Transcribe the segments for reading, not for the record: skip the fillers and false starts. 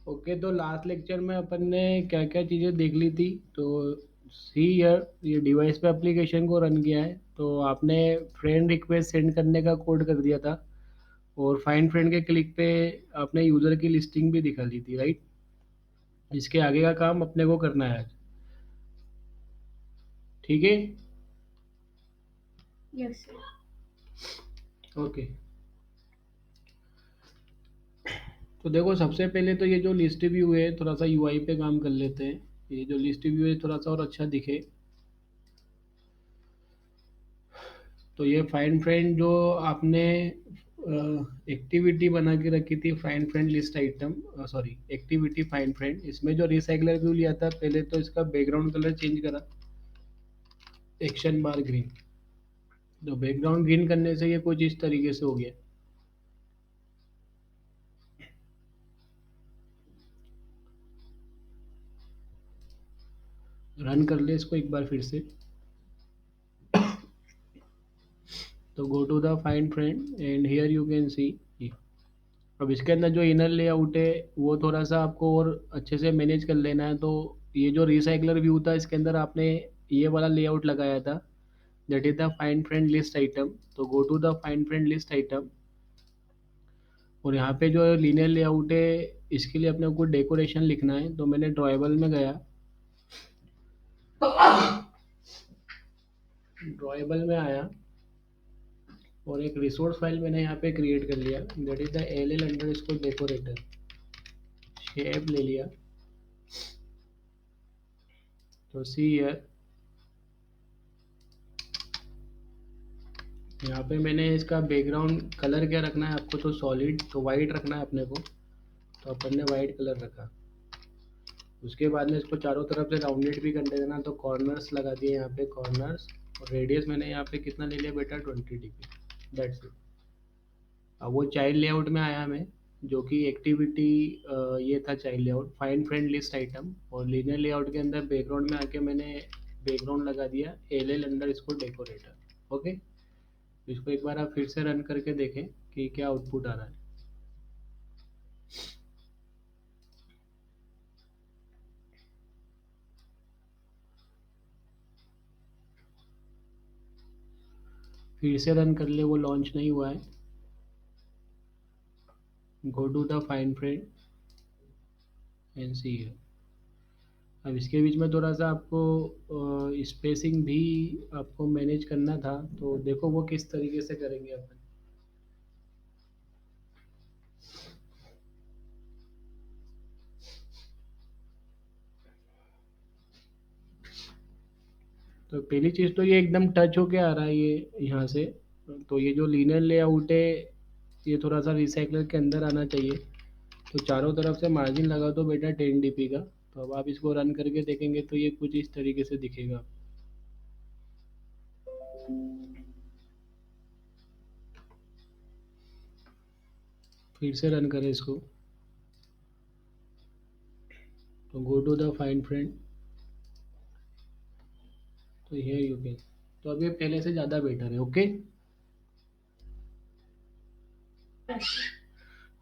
Okay, तो last lecture में अपन ने क्या क्या चीज़ें देख ली थी। तो सी यार, ये डिवाइस पे एप्लीकेशन को रन किया है, तो आपने फ्रेंड रिक्वेस्ट सेंड करने का कोड कर दिया था, और फाइंड फ्रेंड के क्लिक पे आपने यूज़र की लिस्टिंग भी दिखा ली थी, राइट। इसके आगे का काम अपने को करना है आज, ठीक है। Yes sir. ओके, तो देखो सबसे पहले तो ये जो लिस्ट व्यू है, थोड़ा सा यूआई पे काम कर लेते हैं। ये जो लिस्ट व्यू है थोड़ा सा और अच्छा दिखे, तो ये फाइंड फ्रेंड जो आपने एक्टिविटी बना के रखी थी, find friend list item, sorry activity find friend, इसमें जो रिसाइकलर व्यू लिया था पहले, तो इसका बैकग्राउंड कलर चेंज करा, एक्शन बार ग्रीन। तो बैकग्राउंड ग्रीन करने से ये कुछ इस तरीके से हो गया। रन कर ले इसको एक बार फिर से। तो go to the find friend and here you can see. अब इसके अंदर जो इनर लेआउट है वो थोड़ा सा आपको और अच्छे से मैनेज कर लेना है। तो ये जो रिसाइकलर व्यू था, इसके अंदर आपने ये वाला लेआउट लगाया था, that is the find friend list item. तो go to the find friend list item, और यहाँ पे जो लीनियर लेआउट है, इसके लिए अपने को डेकोरेशन लिखना है। तो मैंने ड्रॉएबल में गया, ड्रॉएबल में आया, और एक रिसोर्स फाइल मैंने यहाँ पे क्रिएट कर लिया, that is the L L under इसको डेकोरेटर, शेप ले लिया। तो सी हियर, यहाँ पे मैंने इसका बैकग्राउंड कलर क्या रखना है आपको, तो सॉलिड, तो वाइट रखना है अपने को। तो अपन ने वाइट कलर रखा। उसके बाद में इसको चारों तरफ से राउंडेड भी कर देना, तो कॉर्नर्स लगा दिए यहाँ पे, कॉर्नर्स। और रेडियस मैंने यहाँ पे कितना ले लिया बेटा, 20 dp, दैट्स इट। अब वो चाइल्ड लेआउट में आया मैं, जो कि एक्टिविटी, ये था child layout, find friend list item. और लीनियर लेआउट के अंदर बैकग्राउंड में आके मैंने बैकग्राउंड लगा दिया एल एल अंडर इसको डेकोरेटर। ओके, इसको एक बार आप फिर से रन करके देखें कि क्या आउटपुट आ रहा है। फिर से रन कर ले, वो लॉन्च नहीं हुआ है। Go to the find friend and see. अब इसके बीच में थोड़ा सा आपको स्पेसिंग भी आपको मैनेज करना था, तो देखो वो किस तरीके से करेंगे अपन। तो पहली चीज़ तो ये एकदम टच होके आ रहा है ये यहाँ से। तो ये जो लीनियर लेआउट है, ये थोड़ा सा रिसाइकलर के अंदर आना चाहिए। तो चारों तरफ से मार्जिन लगा दो बेटा 10 dp का। तो अब आप इसको रन करके देखेंगे तो ये कुछ इस तरीके से दिखेगा। फिर से रन करें इसको। तो go to the find friend, तो हियर यू कैन। तो अब ये पहले से ज़्यादा बेटर है। ओके,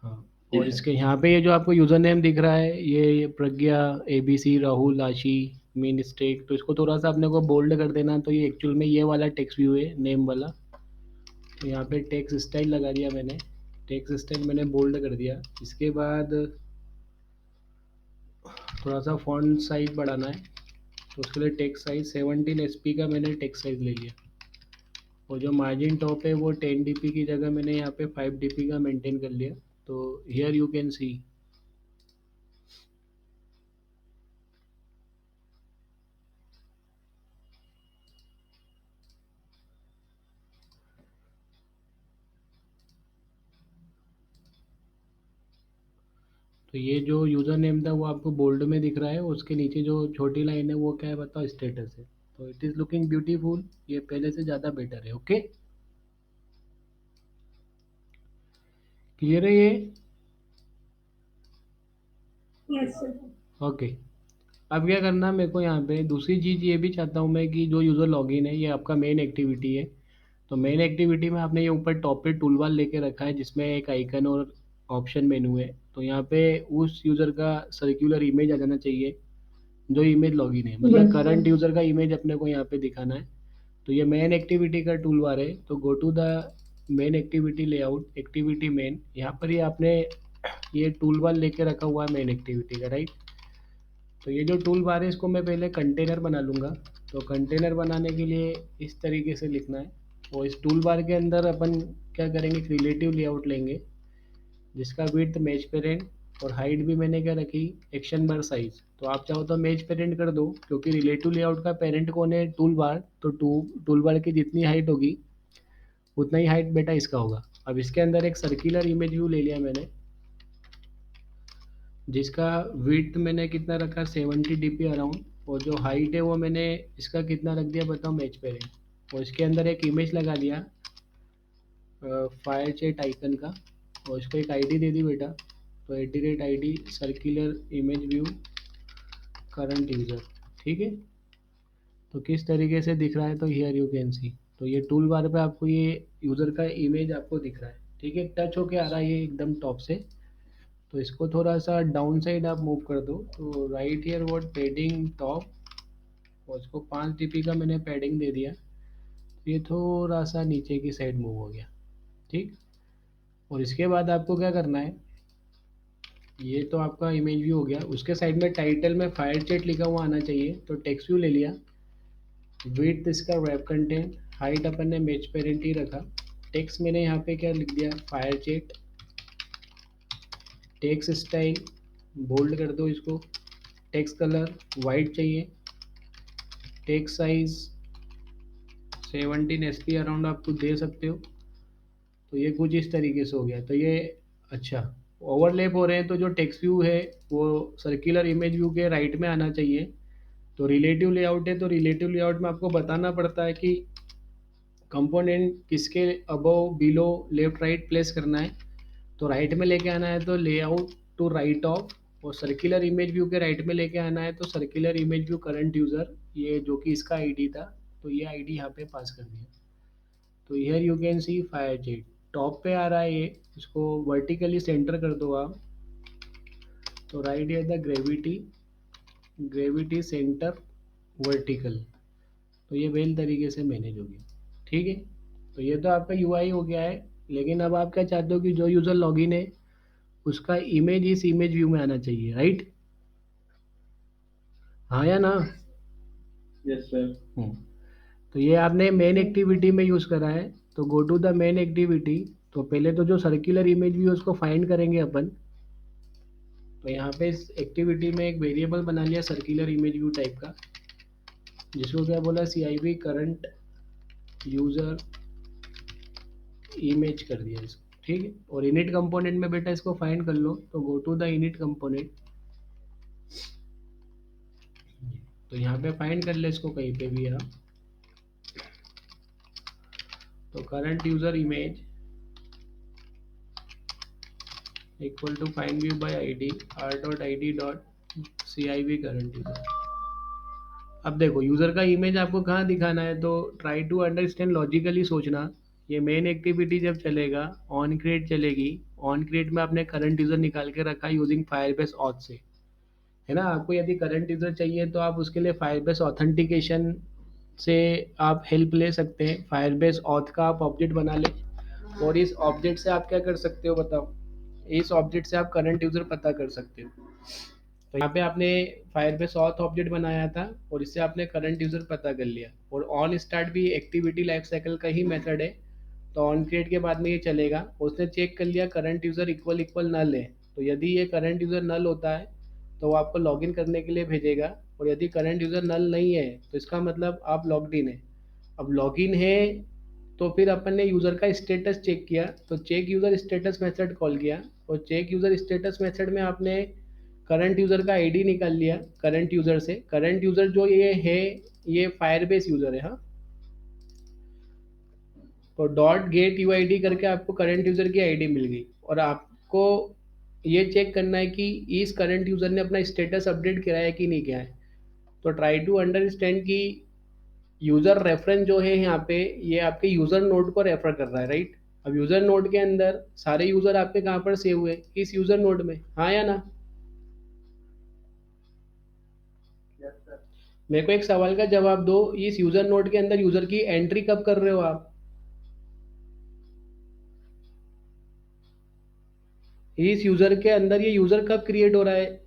हाँ। और इसके यहाँ पे ये जो आपको यूज़र नेम दिख रहा है, ये प्रज्ञा, ABC, राहुल, आशी, मीन स्टेक। तो इसको थोड़ा सा अपने को बोल्ड कर देना। तो ये एक्चुअल में ये वाला टेक्स्ट व्यू है, नेम वाला। तो यहाँ पे टेक्स्ट स्टाइल लगा दिया मैंने, टेक्स्ट स्टाइल मैंने बोल्ड कर दिया। इसके बाद थोड़ा सा फॉन्ट साइज बढ़ाना है, तो उसके लिए टेक्स्ट साइज 17 SP का मैंने टेक्स्ट साइज ले लिया। और जो मार्जिन टॉप है वो 10 dp की जगह मैंने यहाँ पे 5 dp का मेंटेन कर लिया। तो हियर यू कैन सी। तो ये जो यूज़र नेम था वो आपको बोल्ड में दिख रहा है, उसके नीचे जो छोटी लाइन है वो क्या है बताओ, स्टेटस है। तो इट इज़ लुकिंग ब्यूटीफुल, ये पहले से ज़्यादा बेटर है। ओके, क्लियर है ये। Yes sir. ओके, अब क्या करना है मेरे को, यहाँ पे दूसरी चीज़ ये भी चाहता हूँ मैं कि जो यूज़र लॉगिन है, ये आपका मेन एक्टिविटी है। तो मेन एक्टिविटी में आपने ये ऊपर टॉप पे टूल बार लेके रखा है, जिसमें एक आइकन और ऑप्शन मेनू है, तो यहाँ पे उस यूज़र का सर्कुलर इमेज आ जाना चाहिए जो इमेज लॉगिन है, मतलब Yes, करंट sir. यूज़र का इमेज अपने को यहाँ पे दिखाना है। तो ये मेन एक्टिविटी का टूल बार है, तो go to the main activity layout, activity main, यहाँ पर ही आपने ये टूल बार लेके रखा हुआ है मेन एक्टिविटी का, राइट। तो ये जो टूल बार है इसको मैं पहले कंटेनर बना लूँगा। तो कंटेनर बनाने के लिए इस तरीके से लिखना है, और इस टूल बार के अंदर अपन क्या करेंगे, रिलेटिव लेआउट लेंगे जिसका विड्थ मैच पेरेंट, और हाइट भी मैंने क्या रखी, एक्शन बार साइज। तो आप चाहो तो मैच पेरेंट कर दो, क्योंकि रिलेटिव लेआउट का पेरेंट कौन है, टूल बार, तो टूल बार की जितनी हाइट होगी उतना ही हाइट बेटा इसका होगा। अब इसके अंदर एक सर्कुलर इमेज व्यू ले लिया मैंने, जिसका विड्थ मैंने कितना रखा, 70 dp अराउंड, और जो हाइट है वो मैंने इसका कितना रख दिया बताओ, मैच पेरेंट। और इसके अंदर एक इमेज लगा दिया फायर चेट आइकन का, और इसको एक आईडी दे दी बेटा, तो @id circular image view current user, ठीक है। तो किस तरीके से दिख रहा है, तो हियर यू कैन सी, तो ये टूल बार पे आपको ये यूज़र का इमेज आपको दिख रहा है, ठीक है, टच होके आ रहा है ये एकदम टॉप से। तो इसको थोड़ा सा डाउन साइड आप मूव कर दो, तो right here word padding top, और इसको 5 dp का मैंने पैडिंग दे दिया, तो ये थोड़ा सा नीचे की साइड मूव हो गया, ठीक। और इसके बाद आपको क्या करना है, ये तो आपका इमेज व्यू हो गया, उसके साइड में टाइटल में फायर चैट लिखा हुआ आना चाहिए, तो टेक्स्ट व्यू ले लिया, विड्थ इसका वेब कंटेंट, हाइट अपन ने मैच पेरेंट ही रखा, टेक्स्ट मैंने यहाँ पे क्या लिख दिया, fire chat, text style bold कर दो इसको, टेक्स्ट कलर वाइट चाहिए, टेक्स्ट साइज 17 SP अराउंड आप कुछ दे सकते हो। तो ये कुछ इस तरीके से हो गया, तो ये अच्छा ओवरलैप हो रहे हैं, तो जो टेक्स्ट व्यू है वो सर्कुलर इमेज व्यू के राइट में आना चाहिए। तो रिलेटिव लेआउट है, तो रिलेटिव लेआउट में आपको बताना पड़ता है कि कंपोनेंट किसके above below left right place करना है। तो राइट में लेके आना है तो लेआउट टू राइट ऑफ, और सर्कुलर इमेज व्यू के राइट में लेके आना है तो circular image view current user, ये जो कि इसका आईडी था, तो ये आईडी यहाँ पे पास कर दिया। तो here you can C fire jet top पे आ रहा है, ये इसको वर्टिकली सेंटर कर दो आप, तो right here the gravity centre vertical, तो ये वेल तरीके से मैनेज हो गया, ठीक है। तो ये तो आपका यूआई हो गया है, लेकिन अब आप क्या चाहते हो कि जो यूज़र लॉगिन है उसका इमेज इस इमेज व्यू में आना चाहिए, राइट, हाँ या ना। Yes, sir. तो ये आपने मेन एक्टिविटी में यूज़ करा है, तो go to the main activity. तो पहले तो जो सर्कुलर इमेज व्यू उसको फाइंड करेंगे अपन, तो यहाँ पे इस एक्टिविटी में एक वेरिएबल बना लिया सर्कुलर इमेज व्यू टाइप का, जिसको क्या बोला, CIV करंट यूज़र इमेज कर दिया इसको, ठीक है। और इनिट कंपोनेंट में बेटा इसको फाइंड कर लो, तो go to the init component, तो यहाँ पे फाइंड कर ले इसको कहीं पे भी आप, तो current user image equal to find view by ID r.id.civ current user. अब देखो यूज़र का इमेज आपको कहाँ दिखाना है, तो ट्राई टू अंडरस्टैंड लॉजिकली सोचना। ये मेन एक्टिविटी जब चलेगा, ऑन क्रिएट चलेगी, ऑन क्रिएट में आपने करंट यूज़र निकाल के रखा यूजिंग फायरबेस ऑथ से, है ना। आपको यदि करंट यूज़र चाहिए तो आप उसके लिए फायरबेस ऑथेंटिकेशन से आप हेल्प ले सकते हैं। फायरबेस ऑथ का आप ऑब्जेक्ट बना ले, और इस ऑब्जेक्ट से आप क्या कर सकते हो बताओ, इस ऑब्जेक्ट से आप करंट यूज़र पता कर सकते हो। तो यहाँ पे आपने फायरबेस ऑथ ऑब्जेक्ट बनाया था, और इससे आपने करंट यूज़र पता कर लिया। और ऑन स्टार्ट भी एक्टिविटी लाइफ साइकिल का ही मेथड है, तो ऑन क्रिएट के बाद में ये चलेगा। उसने चेक कर लिया करंट यूज़र इक्वल इक्वल नल है, तो यदि ये करंट यूज़र नल होता है तो वो आपको लॉगिन करने के लिए भेजेगा, और यदि करंट यूज़र नल नहीं है तो इसका मतलब आप लॉग्ड इन है। अब लॉगिन है तो फिर अपन ने यूज़र का स्टेटस चेक किया, तो check user status method call किया, और चेक यूज़र स्टेटस मेथड में आपने करंट यूज़र का आईडी निकाल लिया करंट यूज़र से। करंट यूज़र जो ये है ये फायरबेस यूज़र है, हाँ। तो डॉट गेट यूआईडी करके आपको करंट यूज़र की आईडी मिल गई, और आपको ये चेक करना है कि इस करंट यूज़र ने अपना स्टेटस अपडेट किया है कि नहीं किया है। तो ट्राई टू अंडरस्टैंड कि यूज़र रेफरेंस जो है यहाँ पे, ये आपके यूज़र नोड को रेफर कर रहा है, राइट। अब यूज़र नोड के अंदर सारे यूज़र आपके कहाँ पर सेव हुए, इस यूज़र नोड में, हाँ या ना? Yes, sir. मेरे को एक सवाल का जवाब दो, इस यूज़र नोड के अंदर यूज़र की एंट्री कब कर रहे हो आप? इस यूज़र के अंदर ये यूज़र कब क्रिएट हो रहा है?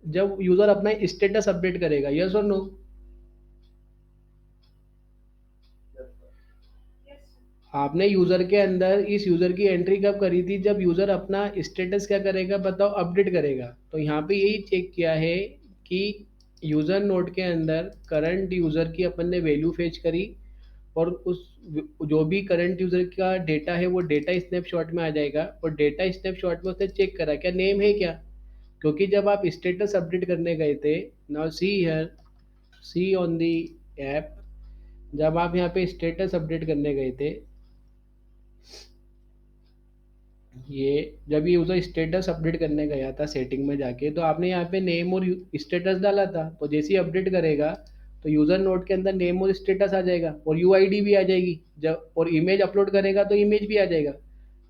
जब यूज़र अपना स्टेटस अपडेट करेगा, यस और नो? Yes, sir. आपने यूज़र के अंदर इस यूज़र की एंट्री कब करी थी? जब यूज़र अपना स्टेटस क्या करेगा बताओ, अपडेट करेगा। तो यहाँ पे यही चेक किया है कि यूज़र नोड के अंदर करंट यूज़र की अपन ने वैल्यू फेच करी, और उस जो भी करंट यूज़र का डेटा है वो डेटा स्नैपशॉट में आ जाएगा, और डेटा स्नैपशॉट में उसने चेक करा क्या नेम है क्या, क्योंकि जब आप स्टेटस अपडेट करने गए थे, now see here, see on the app, जब आप यहाँ पे स्टेटस अपडेट करने गए थे, ये जब ये यूज़र स्टेटस अपडेट करने गया था सेटिंग में जाके, तो आपने यहाँ पे नेम और स्टेटस डाला था, तो जैसे ही अपडेट करेगा तो यूज़र नोड के अंदर नेम और स्टेटस आ जाएगा, और यूआईडी भी आ जाएगी, जब और इमेज अपलोड करेगा तो इमेज भी आ जाएगा।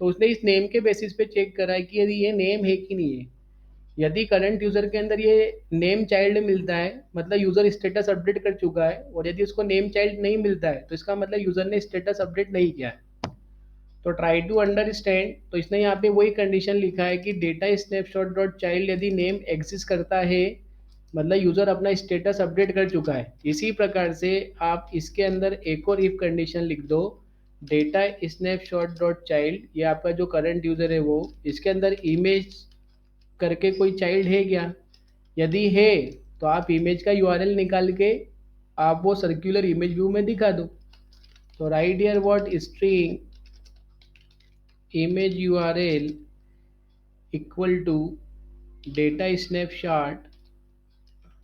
तो उसने इस नेम के बेसिस पे चेक करा है कि यदि ये नेम है कि नहीं है। यदि करंट यूज़र के अंदर ये नेम चाइल्ड मिलता है, मतलब यूज़र स्टेटस अपडेट कर चुका है, और यदि उसको नेम चाइल्ड नहीं मिलता है तो इसका मतलब यूज़र ने स्टेटस अपडेट नहीं किया है। तो ट्राई टू अंडरस्टैंड, तो इसने यहाँ पे वही कंडीशन लिखा है कि डेटा स्नैपशॉट डॉट चाइल्ड यदि नेम एग्जिस्ट करता है, मतलब यूज़र अपना स्टेटस अपडेट कर चुका है। इसी प्रकार से आप इसके अंदर एक और इफ कंडीशन लिख दो, डेटा स्नैपशॉट डॉट चाइल्ड, ये आपका जो करंट यूज़र है वो, इसके अंदर इमेज करके कोई चाइल्ड है क्या? यदि है तो आप इमेज का यूआरएल निकाल के आप वो सर्कुलर इमेज व्यू में दिखा दो। तो right here what string image url equal to data snapshot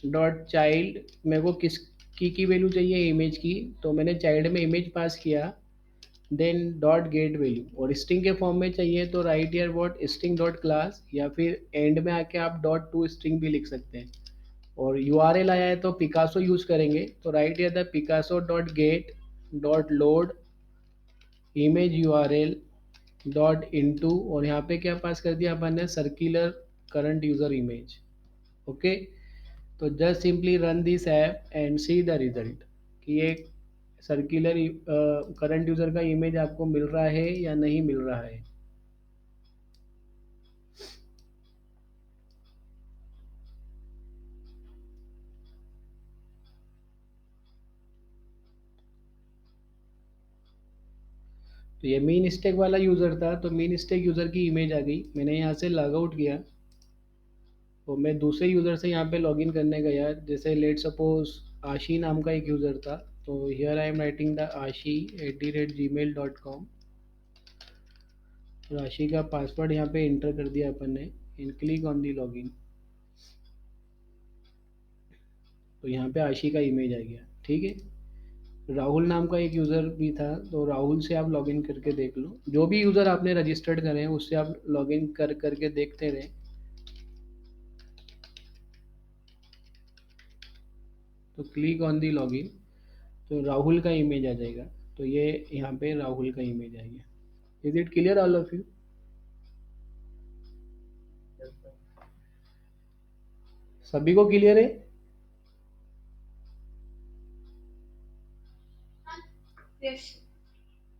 dot child, मेरे को किस की वैल्यू चाहिए इमेज की, तो मैंने चाइल्ड में इमेज पास किया, देन डॉट गेट वैल्यू, और स्ट्रिंग के फॉर्म में चाहिए तो right here what string dot class, या फिर एंड में आके आप डॉट टू स्ट्रिंग भी लिख सकते हैं। और यूआरएल आया है तो पिकासो यूज़ करेंगे, तो right here the Picasso dot get dot load image URL dot into, और यहाँ पे क्या पास कर दिया अपन ने, circular current user image. Okay, तो just simply run this app and see the result कि ये सर्कुलर करंट यूज़र का इमेज आपको मिल रहा है या नहीं मिल रहा है। तो ये मीन स्टेक वाला यूज़र था, तो मीन स्टेक यूज़र की इमेज आ गई। मैंने यहाँ से लॉग आउट किया, तो मैं दूसरे यूज़र से यहाँ पे लॉगिन करने गया, जैसे लेट सपोज आशी नाम का एक यूज़र था, तो here I am writing the ashi@gmail.com, आशी का पासवर्ड यहाँ पे इंटर कर दिया अपन ने, and click on the login. तो यहाँ पे आशी का इमेज आ गया, ठीक है। राहुल नाम का एक यूज़र भी था, तो राहुल से आप लॉगिन करके देख लो, जो भी यूज़र आपने रजिस्टर्ड करे हैं उससे आप लॉगिन कर करके देखते रहें। तो क्लिक ऑन दी लॉगिन, तो राहुल का इमेज आ जाएगा, तो ये यहाँ पे राहुल का इमेज आ गया। Is it clear all of you? Yes, sir. सभी को क्लियर है? Yes.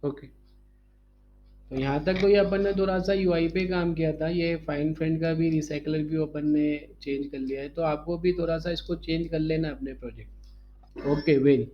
ओके, तो यहाँ तक तो ये अपन ने थोड़ा सा यूआई पे काम किया था, ये फाइन फ्रेंड का भी रिसाइकलर व्यू अपन ने चेंज कर लिया है, तो आपको भी थोड़ा सा इसको चेंज कर लेना अपने प्रोजेक्ट। Okay, well.